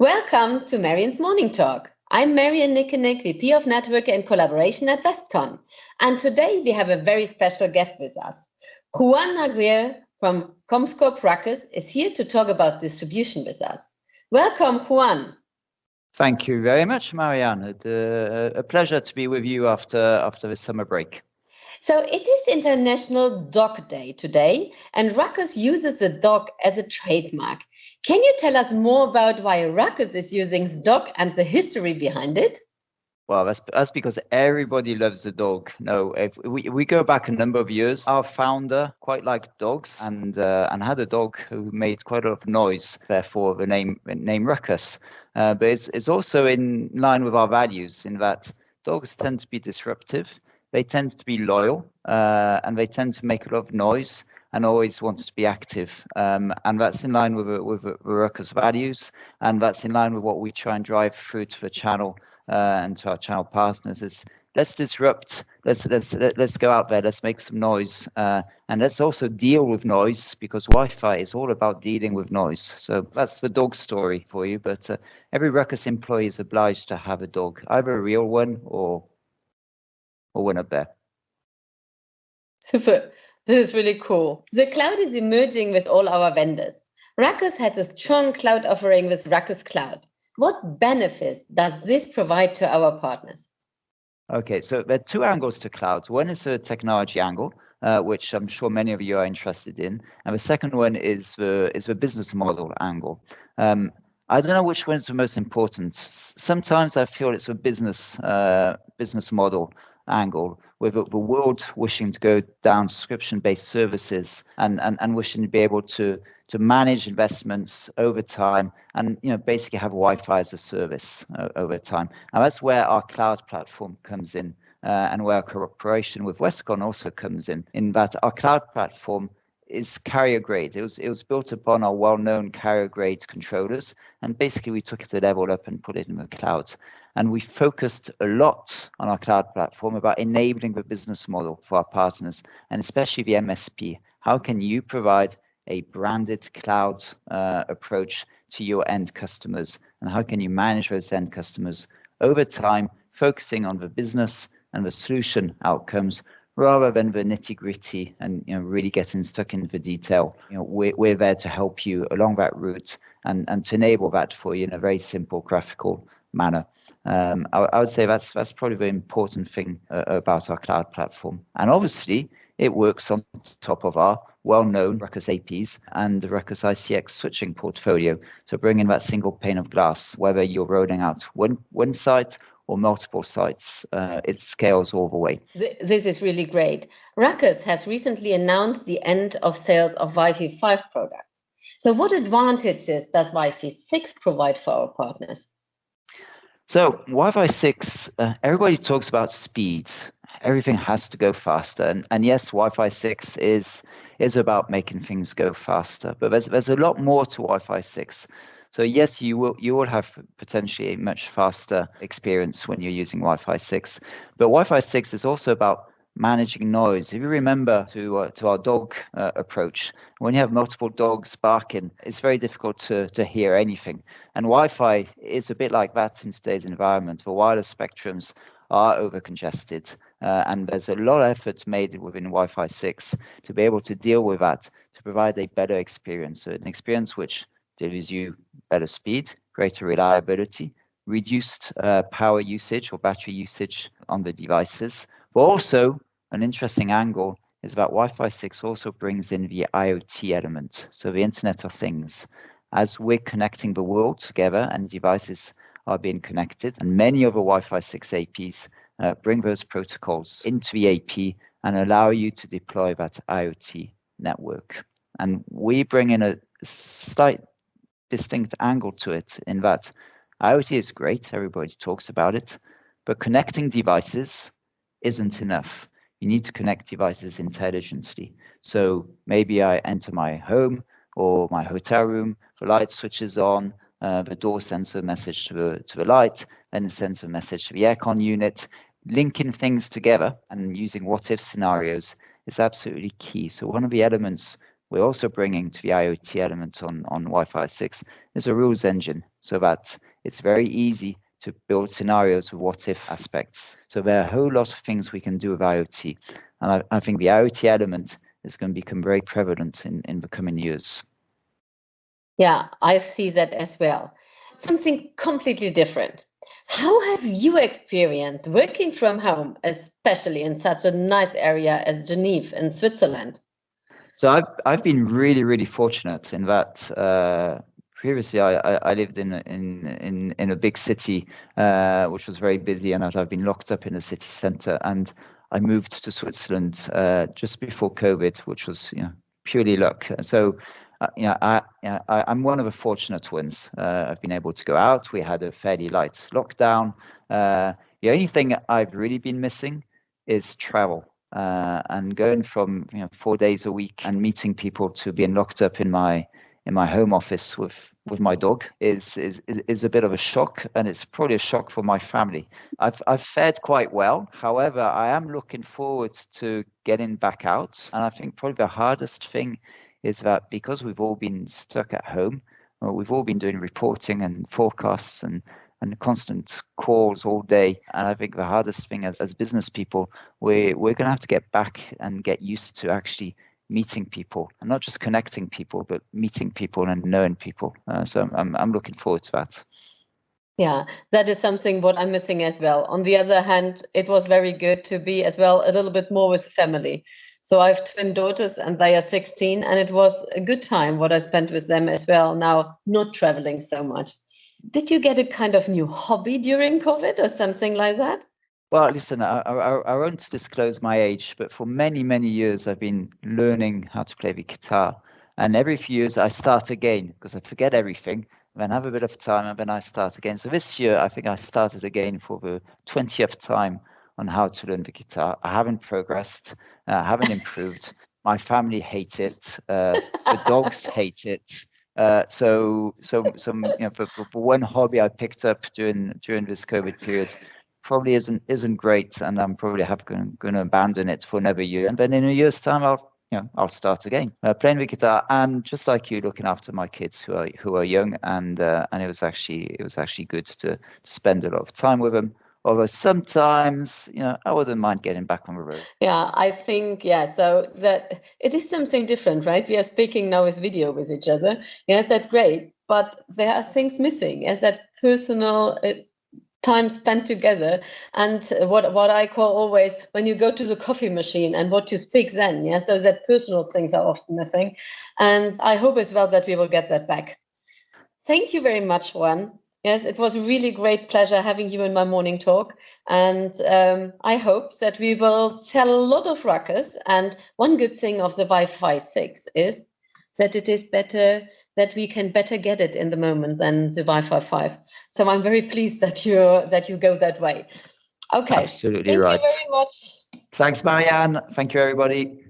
Welcome to Marianne's Morning Talk. I'm Marianne Nickenik, VP of Network and Collaboration at Westcon. And today we have a very special guest with us. Juan Aguirre from Comstor Ruckus is here to talk about distribution with us. Welcome, Juan. Thank you very much, Marianne. It's a pleasure to be with you after the summer break. So it is International Dog Day today, and Ruckus uses the dog as a trademark. Can you tell us more about why Ruckus is using the dog and the history behind it? Well, that's because everybody loves the dog. No, if we go back a number of years, our founder quite liked dogs and had a dog who made quite a lot of noise. Therefore, the name Ruckus. But it's also in line with our values in that dogs tend to be disruptive. They tend to be loyal, and they tend to make a lot of noise and always want to be active. And that's in line with the Ruckus values, and that's in line with what we try and drive through to the channel and to our channel partners. Is let's disrupt, let's go out there, let's make some noise, and let's also deal with noise, because Wi-Fi is all about dealing with noise. So that's the dog story for you. But every Ruckus employee is obliged to have a dog, either a real one or one up there. Super. This is really cool. The cloud is emerging with all our vendors. Ruckus has a strong cloud offering with Ruckus Cloud. What benefits does this provide to our partners? Okay, so there are two angles to cloud. One is the technology angle, which I'm sure many of you are interested in, and the second one is the business model angle. I don't know which one is the most important. Sometimes I feel it's the business model angle, with the world wishing to go down subscription-based services and wishing to be able to manage investments over time and basically have Wi-Fi as a service over time. And that's where our cloud platform comes in, and where our cooperation with Westcon also comes in that our cloud platform is carrier grade. It was built upon our well-known carrier grade controllers, and basically we took it a level up and put it in the cloud. And we focused a lot on our cloud platform about enabling the business model for our partners, and especially the MSP. How can you provide a branded cloud approach to your end customers, and how can you manage those end customers over time, focusing on the business and the solution outcomes rather than the nitty-gritty and really getting stuck into the detail. We're there to help you along that route and to enable that for you in a very simple graphical manner. I would say that's probably the important thing about our cloud platform. And obviously, it works on top of our well-known Ruckus APs and the Ruckus ICX switching portfolio. So bringing that single pane of glass, whether you're rolling out one site or multiple sites, it scales all the way. This is really great. Ruckus has recently announced the end of sales of Wi-Fi 5 products. So what advantages does Wi-Fi 6 provide for our partners? So Wi-Fi 6, everybody talks about speed. Everything has to go faster. And yes, Wi-Fi 6 is about making things go faster. But there's a lot more to Wi-Fi 6. So yes, you will have potentially a much faster experience when you're using Wi-Fi 6. But Wi-Fi 6 is also about managing noise. If you remember to our dog approach, when you have multiple dogs barking, it's very difficult to hear anything. And Wi-Fi is a bit like that in today's environment. The wireless spectrums are over congested, and there's a lot of effort made within Wi-Fi 6 to be able to deal with that, to provide a better experience. So an experience which delivers you better speed, greater reliability, reduced power usage or battery usage on the devices. But also, an interesting angle is that Wi-Fi 6 also brings in the IoT element, so the Internet of Things. As we're connecting the world together and devices are being connected, and many of the Wi-Fi 6 APs bring those protocols into the AP and allow you to deploy that IoT network. And we bring in a slight distinct angle to it in that IoT is great, everybody talks about it, but connecting devices isn't enough. You need to connect devices intelligently. So maybe I enter my home or my hotel room, the light switches on, the door sends a message to the light, then it sends a message to the aircon unit. Linking things together and using what-if scenarios is absolutely key. So one of the elements we're also bringing to the IoT element on Wi-Fi 6 is a rules engine, so that it's very easy to build scenarios with what-if aspects. So there are a whole lot of things we can do with IoT. And I think the IoT element is going to become very prevalent in the coming years. Yeah, I see that as well. Something completely different. How have you experienced working from home, especially in such a nice area as Geneva in Switzerland? So I've been really fortunate in that previously I lived in a big city which was very busy, and I've been locked up in the city centre, and I moved to Switzerland just before COVID, which was purely luck. So I'm one of the fortunate ones. I've been able to go out. We had a fairly light lockdown. The only thing I've really been missing is travel. And going from 4 days a week and meeting people to being locked up in my home office with my dog is a bit of a shock, and it's probably a shock for my family. I've fared quite well. However, I am looking forward to getting back out, and I think probably the hardest thing is that because we've all been stuck at home, we've all been doing reporting and forecasts and constant calls all day. And I think the hardest thing as business people, we're going to have to get back and get used to actually meeting people, and not just connecting people, but meeting people and knowing people. So I'm looking forward to that. Yeah, that is something what I'm missing as well. On the other hand, it was very good to be as well a little bit more with family. So I have twin daughters and they are 16, and it was a good time what I spent with them as well. Now, not traveling so much. Did you get a kind of new hobby during COVID or something like that? Well, listen, I won't disclose my age, but for many years I've been learning how to play the guitar. And every few years I start again because I forget everything, then have a bit of time, and then I start again. So this year I think I started again for the 20th time on how to learn the guitar. I haven't progressed, I haven't improved. My family hate it. The dogs hate it. So the one hobby I picked up during this COVID period probably isn't great, and I'm probably going to abandon it for another year. And then in a year's time, I'll start again playing the guitar, and just like you, looking after my kids who are young, and it was actually good to spend a lot of time with them. Although sometimes, I wouldn't mind getting back on the road. Yeah, I think, so that it is something different, right? We are speaking now with video with each other. Yes, that's great. But there are things missing as that personal time spent together, and what I call always when you go to the coffee machine and what you speak then. Yeah, so that personal things are often missing. And I hope as well that we will get that back. Thank you very much, Juan. Yes, it was a really great pleasure having you in my morning talk. And I hope that we will sell a lot of Ruckus. And one good thing of the Wi-Fi 6 is that it is better, that we can better get it in the moment than the Wi-Fi 5. So I'm very pleased that you go that way. Okay. Absolutely right. Thank you very much. Thanks, Marianne. Thank you, everybody.